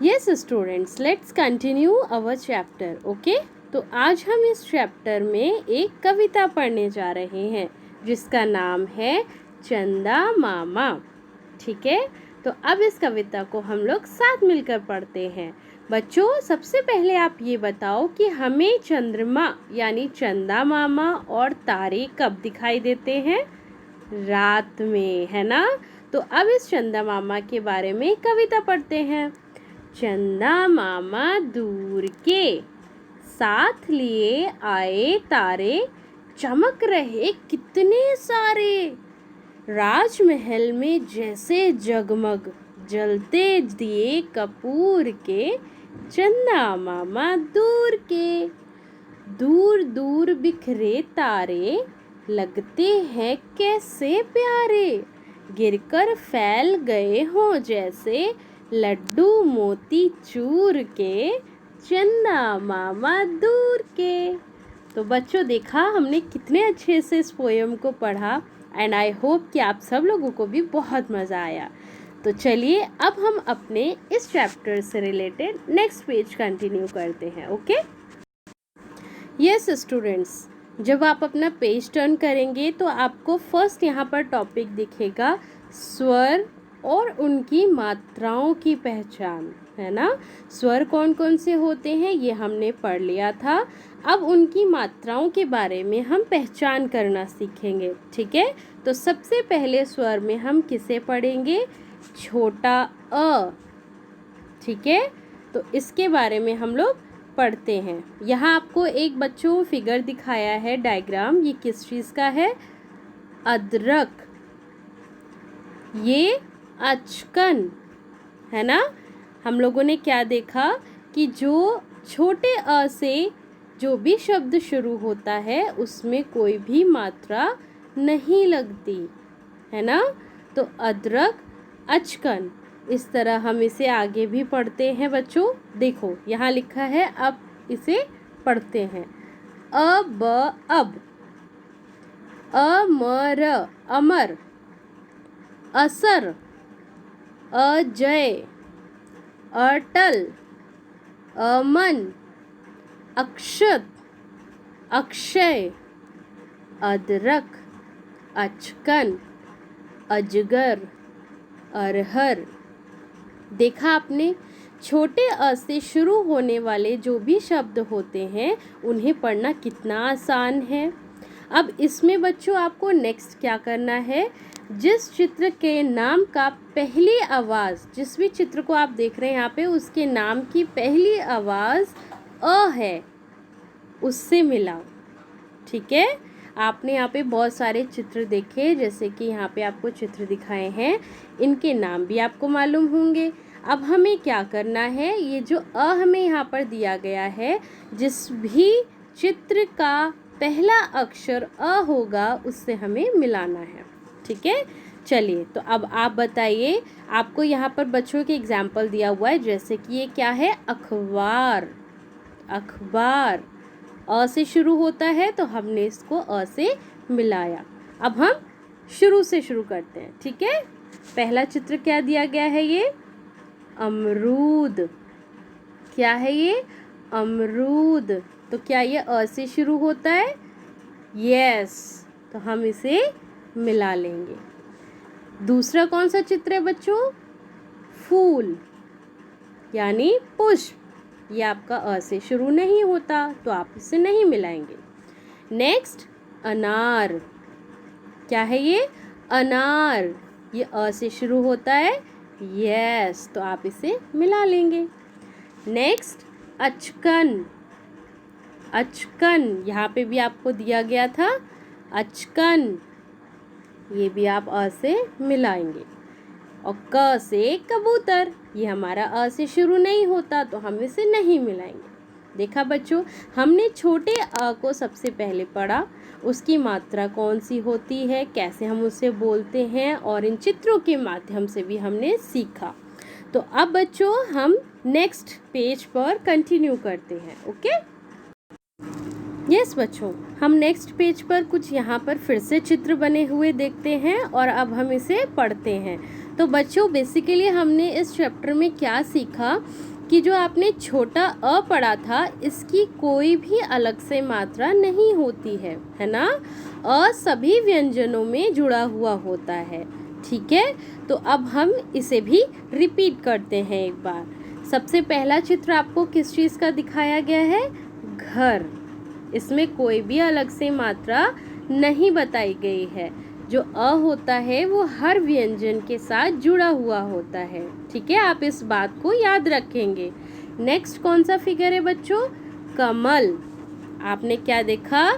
Yes students, let's continue our chapter. Okay, तो आज हम इस चैप्टर में एक कविता पढ़ने जा रहे हैं जिसका नाम है चंदा मामा। ठीक है, तो अब इस कविता को हम लोग साथ मिलकर पढ़ते हैं। बच्चों, सबसे पहले आप ये बताओ कि हमें चंद्रमा यानी चंदा मामा और तारे कब दिखाई देते हैं? रात में, है ना? तो अब इस चंदा मामा के बारे में कविता पढ़ते हैं। चंदा मामा दूर के साथ लिए आए तारे, चमक रहे कितने सारे। राजमहल में जैसे जगमग जलते दिए कपूर के, चंदा मामा दूर के। दूर दूर बिखरे तारे लगते हैं कैसे प्यारे, गिरकर फैल गए हों जैसे लड्डू मोती चूर के, चंदा मामा दूर के। तो बच्चों, देखा हमने कितने अच्छे से इस पोएम को पढ़ा एंड आई होप कि आप सब लोगों को भी बहुत मज़ा आया। तो चलिए अब हम अपने इस चैप्टर से रिलेटेड नेक्स्ट पेज कंटिन्यू करते हैं। ओके यस स्टूडेंट्स, जब आप अपना पेज टर्न करेंगे तो आपको फर्स्ट यहाँ पर टॉपिक दिखेगा स्वर और उनकी मात्राओं की पहचान, है ना? स्वर कौन कौन से होते हैं ये हमने पढ़ लिया था। अब उनकी मात्राओं के बारे में हम पहचान करना सीखेंगे। ठीक है, तो सबसे पहले स्वर में हम किसे पढ़ेंगे? छोटा अ। ठीक है, तो इसके बारे में हम लोग पढ़ते हैं। यहाँ आपको एक बच्चों फिगर दिखाया है, डायग्राम। ये किस चीज़ का है? अदरक। ये अचकन, है ना? हम लोगों ने क्या देखा कि जो छोटे अ से जो भी शब्द शुरू होता है उसमें कोई भी मात्रा नहीं लगती, है ना? तो अदरक, अचकन, इस तरह हम इसे आगे भी पढ़ते हैं बच्चों। देखो यहाँ लिखा है, अब इसे पढ़ते हैं। अब, अमर, अमर। असर, अजय, अटल, अमन, अक्षत, अक्षय, अदरक, अचकन, अजगर, अरहर। देखा आपने, छोटे अ से शुरू होने वाले जो भी शब्द होते हैं उन्हें पढ़ना कितना आसान है। अब इसमें बच्चों आपको नेक्स्ट क्या करना है? जिस चित्र के नाम का पहली आवाज़, जिस भी चित्र को आप देख रहे हैं यहाँ पे, उसके नाम की पहली आवाज़ अ है, उससे मिलाओ। ठीक है, आपने यहाँ पे बहुत सारे चित्र देखे, जैसे कि यहाँ पे आपको चित्र दिखाए हैं, इनके नाम भी आपको मालूम होंगे। अब हमें क्या करना है? ये जो अ हमें यहाँ पर दिया गया है, जिस भी चित्र का पहला अक्षर अ होगा उससे हमें मिलाना है। ठीक है, चलिए तो अब आप बताइए। आपको यहाँ पर बच्चों के एग्जाम्पल दिया हुआ है, जैसे कि ये क्या है? अखबार। अखबार अ से शुरू होता है तो हमने इसको अ से मिलाया। अब हम शुरू से शुरू करते हैं। ठीक है, पहला चित्र क्या दिया गया है? ये अमरूद। क्या है ये? अमरूद। तो क्या ये अ से शुरू होता है? यस, तो हम इसे मिला लेंगे। दूसरा कौन सा चित्र है बच्चों? फूल यानी पुष्प। ये आपका अ से शुरू नहीं होता तो आप इसे नहीं मिलाएंगे। नेक्स्ट, अनार। क्या है ये? अनार। ये अ से शुरू होता है। यस, तो आप इसे मिला लेंगे। नेक्स्ट, अचकन। अचकन, यहाँ पे भी आपको दिया गया था अचकन, ये भी आप अ से मिलाएंगे। और क से कबूतर, ये हमारा अ से शुरू नहीं होता तो हम इसे नहीं मिलाएंगे। देखा बच्चों, हमने छोटे अ को सबसे पहले पढ़ा, उसकी मात्रा कौन सी होती है, कैसे हम उसे बोलते हैं, और इन चित्रों के माध्यम से भी हमने सीखा। तो अब बच्चों हम नेक्स्ट पेज पर कंटिन्यू करते हैं। ओके यस बच्चों, हम नेक्स्ट पेज पर कुछ यहाँ पर फिर से चित्र बने हुए देखते हैं और अब हम इसे पढ़ते हैं। तो बच्चों बेसिकली हमने इस चैप्टर में क्या सीखा कि जो आपने छोटा अ पढ़ा था, इसकी कोई भी अलग से मात्रा नहीं होती है ना। अ सभी व्यंजनों में जुड़ा हुआ होता है, ठीक है। तो अब हम इसे भी रिपीट करते हैं एक बार। सबसे पहला चित्र आपको किस चीज़ का दिखाया गया है? घर। इसमें कोई भी अलग से मात्रा नहीं बताई गई है। जो अ होता है वो हर व्यंजन के साथ जुड़ा हुआ होता है, ठीक है। आप इस बात को याद रखेंगे। नेक्स्ट कौन सा फिगर है बच्चों? कमल। आपने क्या देखा?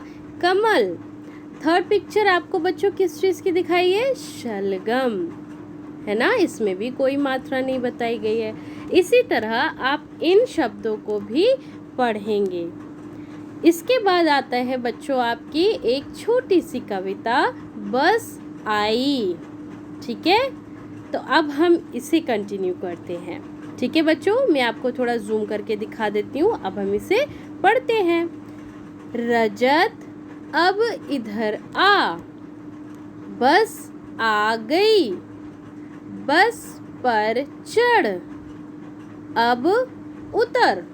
कमल। थर्ड पिक्चर आपको बच्चों किस चीज़ की दिखाई है? शलगम, है ना। इसमें भी कोई मात्रा नहीं बताई गई है। इसी तरह आप इन शब्दों को भी पढ़ेंगे। इसके बाद आता है बच्चों आपकी एक छोटी सी कविता, बस आई, ठीक है। तो अब हम इसे कंटिन्यू करते हैं, ठीक है बच्चों। मैं आपको थोड़ा जूम करके दिखा देती हूँ। अब हम इसे पढ़ते हैं। रजत अब इधर आ, बस आ गई, बस पर चढ़, अब उतर,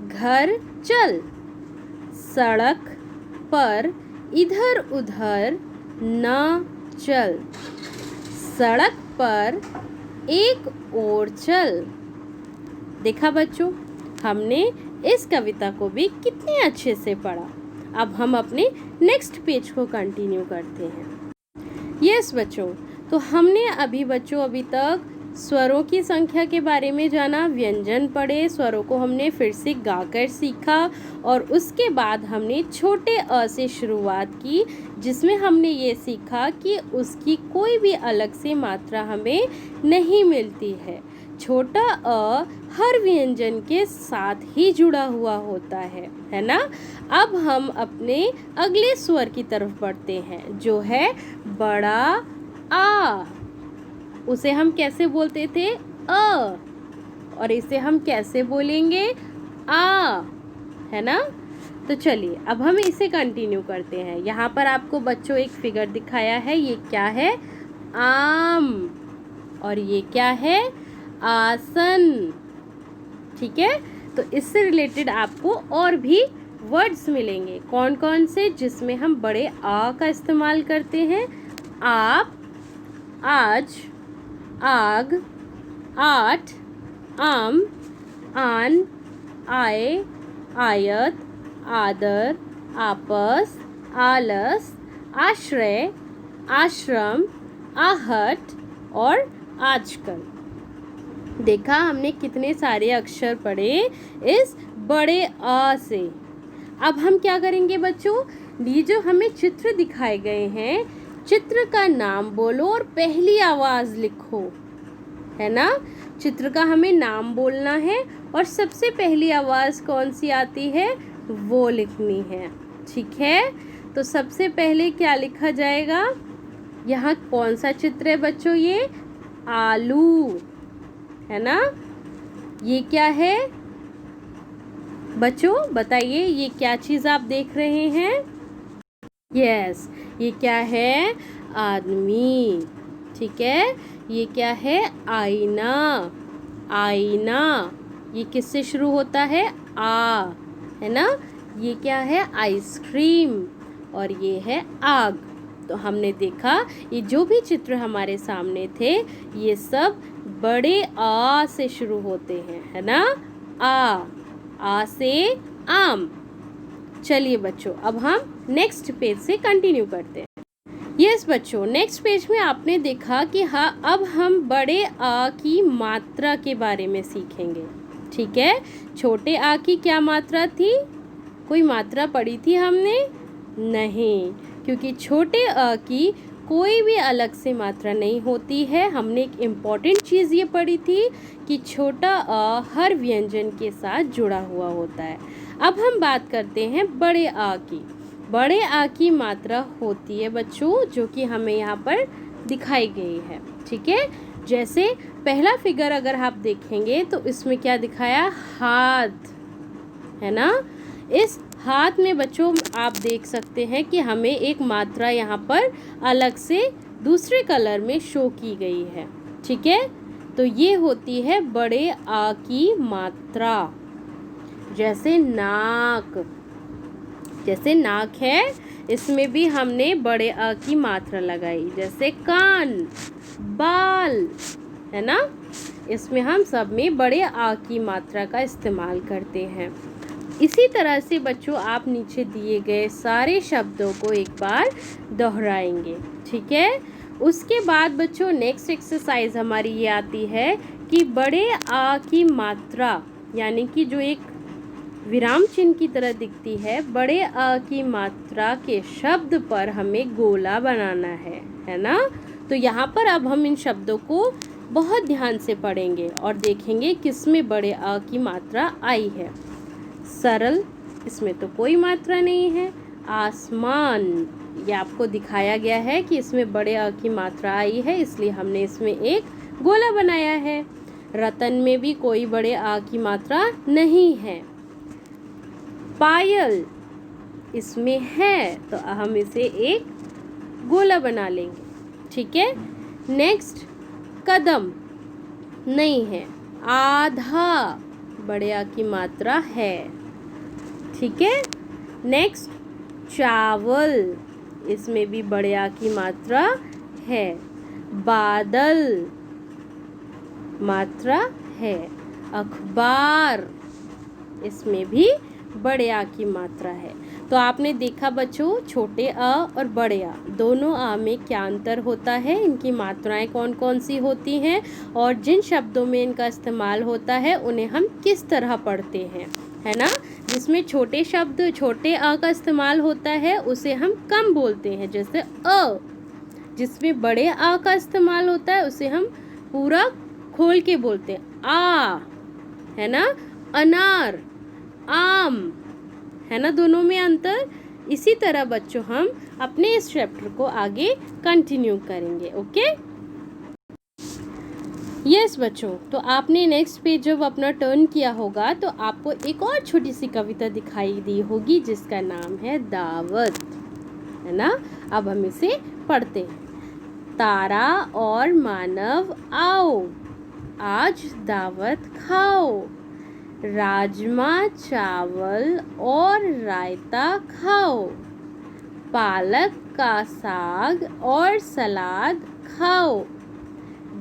घर चल, सड़क पर इधर उधर ना चल, सड़क पर एक ओर चल। देखा बच्चों, हमने इस कविता को भी कितने अच्छे से पढ़ा। अब हम अपने नेक्स्ट पेज को कंटिन्यू करते हैं। यस बच्चों, तो हमने अभी तक स्वरों की संख्या के बारे में जाना, व्यंजन पढ़े, स्वरों को हमने फिर से गाकर सीखा और उसके बाद हमने छोटे अ से शुरुआत की, जिसमें हमने ये सीखा कि उसकी कोई भी अलग से मात्रा हमें नहीं मिलती है। छोटा अ हर व्यंजन के साथ ही जुड़ा हुआ होता है ना। अब हम अपने अगले स्वर की तरफ बढ़ते हैं, जो है बड़ा आ। उसे हम कैसे बोलते थे? अ। और इसे हम कैसे बोलेंगे? आ, है ना। तो चलिए अब हम इसे कंटिन्यू करते हैं। यहाँ पर आपको बच्चों एक फिगर दिखाया है, ये क्या है? आम। और ये क्या है? आसन, ठीक है। तो इससे रिलेटेड आपको और भी वर्ड्स मिलेंगे। कौन कौन से? जिसमें हम बड़े आ का इस्तेमाल करते हैं। आप, आज, आग, आठ, आम, आन, आए, आयत, आदर, आपस, आलस, आश्रय, आश्रम, आहट और आजकल। देखा हमने कितने सारे अक्षर पढ़े इस बड़े आ से। अब हम क्या करेंगे बच्चों? ये जो हमें चित्र दिखाए गए हैं, चित्र का नाम बोलो और पहली आवाज़ लिखो, है ना। चित्र का हमें नाम बोलना है और सबसे पहली आवाज़ कौन सी आती है वो लिखनी है, ठीक है। तो सबसे पहले क्या लिखा जाएगा? यहाँ कौन सा चित्र है बच्चों? ये आलू, है ना। ये क्या है बच्चों? बताइए, ये क्या चीज़ आप देख रहे हैं? यस, ये क्या है? आदमी, ठीक है। ये क्या है? आईना। आईना, ये किससे शुरू होता है? आ, है ना। ये क्या है? आइसक्रीम। और ये है आग। तो हमने देखा ये जो भी चित्र हमारे सामने थे, ये सब बड़े आ से शुरू होते हैं, है ना। आ से आम। चलिए बच्चों, अब हम नेक्स्ट पेज से कंटिन्यू करते हैं। यस बच्चों, नेक्स्ट पेज में आपने देखा कि हाँ, अब हम बड़े आ की मात्रा के बारे में सीखेंगे, ठीक है। छोटे आ की क्या मात्रा थी? कोई मात्रा पढ़ी थी हमने? नहीं, क्योंकि छोटे अ की कोई भी अलग से मात्रा नहीं होती है। हमने एक इम्पॉर्टेंट चीज़ ये पढ़ी थी कि छोटा अ हर व्यंजन के साथ जुड़ा हुआ होता है। अब हम बात करते हैं बड़े आ की। बड़े आ की मात्रा होती है बच्चों, जो कि हमें यहाँ पर दिखाई गई है, ठीक है। जैसे पहला फिगर अगर आप देखेंगे तो इसमें क्या दिखाया? हाथ, है ना। इस हाथ में बच्चों आप देख सकते हैं कि हमें एक मात्रा यहाँ पर अलग से दूसरे कलर में शो की गई है, ठीक है, तो ये होती है बड़े आ की मात्रा। जैसे नाक, जैसे नाक है, इसमें भी हमने बड़े आ की मात्रा लगाई। जैसे कान, बाल, है ना, इसमें हम सब में बड़े आ की मात्रा का इस्तेमाल करते हैं। इसी तरह से बच्चों आप नीचे दिए गए सारे शब्दों को एक बार दोहराएंगे, ठीक है। उसके बाद बच्चों नेक्स्ट एक्सरसाइज हमारी ये आती है कि बड़े आ की मात्रा, यानी कि जो एक विराम चिन्ह की तरह दिखती है, बड़े अ की मात्रा के शब्द पर हमें गोला बनाना है ना। तो यहाँ पर अब हम इन शब्दों को बहुत ध्यान से पढ़ेंगे और देखेंगे किसमें बड़े अ की मात्रा आई है। सरल, इसमें तो कोई मात्रा नहीं है। आसमान, ये आपको दिखाया गया है कि इसमें बड़े अ की मात्रा आई है, इसलिए हमने इसमें एक गोला बनाया है। रतन में भी कोई बड़े आ की मात्रा नहीं है। पायल, इसमें है तो हम इसे एक गोला बना लेंगे, ठीक है। नेक्स्ट कदम नहीं है। आधा, बड़े आ की मात्रा है, ठीक है। नेक्स्ट चावल, इसमें भी बड़े आ की मात्रा है। बादल, मात्रा है। अखबार, इसमें भी बड़े आ की मात्रा है। तो आपने देखा बच्चों, छोटे अ और बड़े आ दोनों आ में क्या अंतर होता है, इनकी मात्राएं कौन कौन सी होती हैं और जिन शब्दों में इनका इस्तेमाल होता है उन्हें हम किस तरह पढ़ते हैं, है ना। जिसमें छोटे शब्द छोटे अ का इस्तेमाल होता है उसे हम कम बोलते हैं, जैसे अ। जिसमें बड़े आ का इस्तेमाल होता है उसे हम पूरा खोल के बोलते हैं, आ, है ना। अनार, आम, है ना, दोनों में अंतर। इसी तरह बच्चों हम अपने इस चैप्टर को आगे कंटिन्यू करेंगे। ओके, यस बच्चों, तो आपने नेक्स्ट पेज जब अपना टर्न किया होगा तो आपको एक और छोटी सी कविता दिखाई दी होगी जिसका नाम है दावत, है ना। अब हम इसे पढ़ते हैं। तारा और मानव आओ, आज दावत खाओ, राजमा चावल और रायता खाओ, पालक का साग और सलाद खाओ,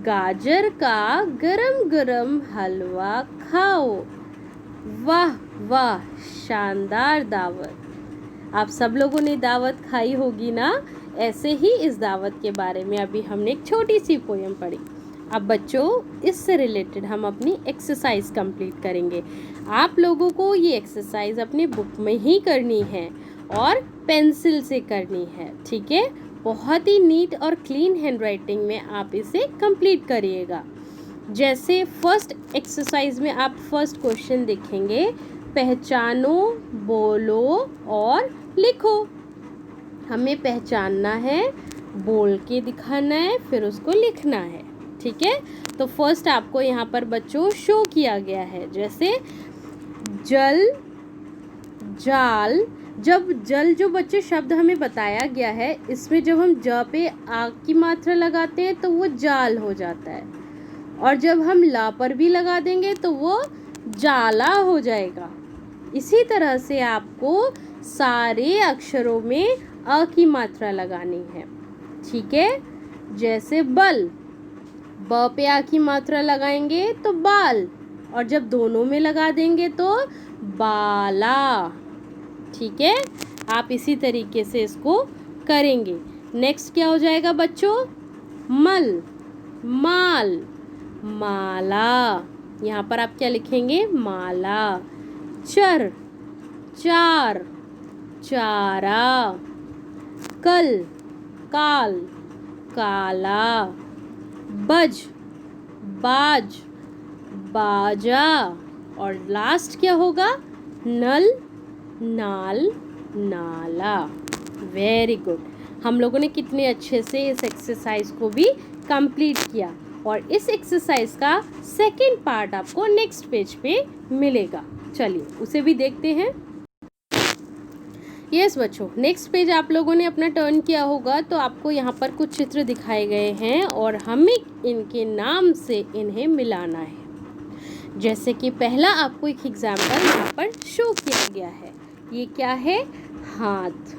गाजर का गरम गरम हलवा खाओ। वाह वाह, शानदार दावत। आप सब लोगों ने दावत खाई होगी ना। ऐसे ही इस दावत के बारे में अभी हमने एक छोटी सी पोयम पढ़ी। अब बच्चों इससे रिलेटेड हम अपनी एक्सरसाइज कंप्लीट करेंगे। आप लोगों को ये एक्सरसाइज अपने बुक में ही करनी है और पेंसिल से करनी है, ठीक है। बहुत ही नीट और क्लीन हैंडराइटिंग में आप इसे कंप्लीट करिएगा। जैसे फर्स्ट एक्सरसाइज में आप फर्स्ट क्वेश्चन देखेंगे, पहचानो, बोलो और लिखो। हमें पहचानना है, बोल के दिखाना है, फिर उसको लिखना है, ठीक है। तो फर्स्ट आपको यहाँ पर बच्चों शो किया गया है, जैसे जल, जाल। जब जल जो बच्चे शब्द हमें बताया गया है, इसमें जब हम ज पे आ की मात्रा लगाते हैं तो वो जाल हो जाता है, और जब हम ला पर भी लगा देंगे तो वो जाला हो जाएगा। इसी तरह से आपको सारे अक्षरों में अ की मात्रा लगानी है, ठीक है। जैसे बल, ब पे आ की मात्रा लगाएंगे तो बाल, और जब दोनों में लगा देंगे तो बाला, ठीक है। आप इसी तरीके से इसको करेंगे। नेक्स्ट क्या हो जाएगा बच्चों, मल, माल, माला। यहाँ पर आप क्या लिखेंगे, माला। चर, चार, चारा। कल, काल, काला। बज, बाज, बाजा। और लास्ट क्या होगा, नल, नाल, नाला। Very good. हम लोगों ने कितने अच्छे से इस एक्सरसाइज को भी कंप्लीट किया, और इस एक्सरसाइज का सेकंड पार्ट आपको नेक्स्ट पेज पे मिलेगा। चलिए उसे भी देखते हैं। यस बच्चों, नेक्स्ट पेज आप लोगों ने अपना टर्न किया होगा तो आपको यहाँ पर कुछ चित्र दिखाए गए हैं और हमें इनके नाम से इन्हें मिलाना है। जैसे कि पहला आपको एक एग्जाम्पल यहाँ पर शो किया गया है, ये क्या है? हाथ।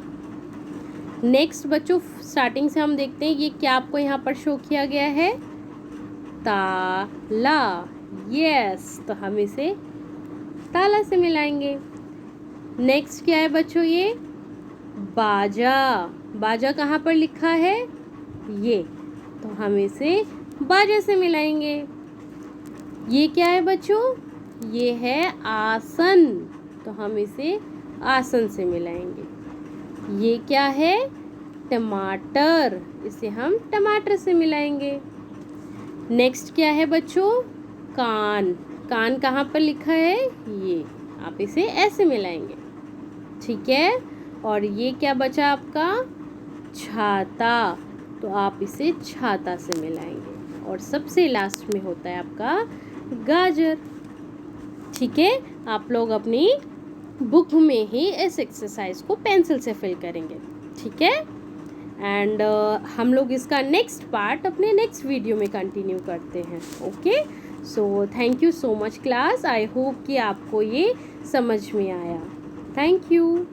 नेक्स्ट बच्चों, स्टार्टिंग से हम देखते हैं ये क्या आपको यहाँ पर शो किया गया है? ताला। यस, तो हम इसे ताला से मिलाएंगे। नेक्स्ट क्या है बच्चों? ये बाजा। बाजा कहाँ पर लिखा है? ये, तो हम इसे बाजा से मिलाएंगे। ये क्या है बच्चों? ये है आसन, तो हम इसे आसन से मिलाएंगे। ये क्या है? टमाटर, इसे हम टमाटर से मिलाएंगे। नेक्स्ट क्या है बच्चों? कान। कान कहाँ पर लिखा है? ये, आप इसे ऐसे मिलाएंगे। ठीक है। और ये क्या बचा आपका? छाता, तो आप इसे छाता से मिलाएंगे। और सबसे लास्ट में होता है आपका गाजर। ठीक है, आप लोग अपनी बुक में ही इस एक्सरसाइज को पेंसिल से फिल करेंगे। ठीक है, एंड हम लोग इसका नेक्स्ट पार्ट अपने नेक्स्ट वीडियो में कंटिन्यू करते हैं। Okay, so thank you so much class. I hope कि आपको ये समझ में आया। Thank you.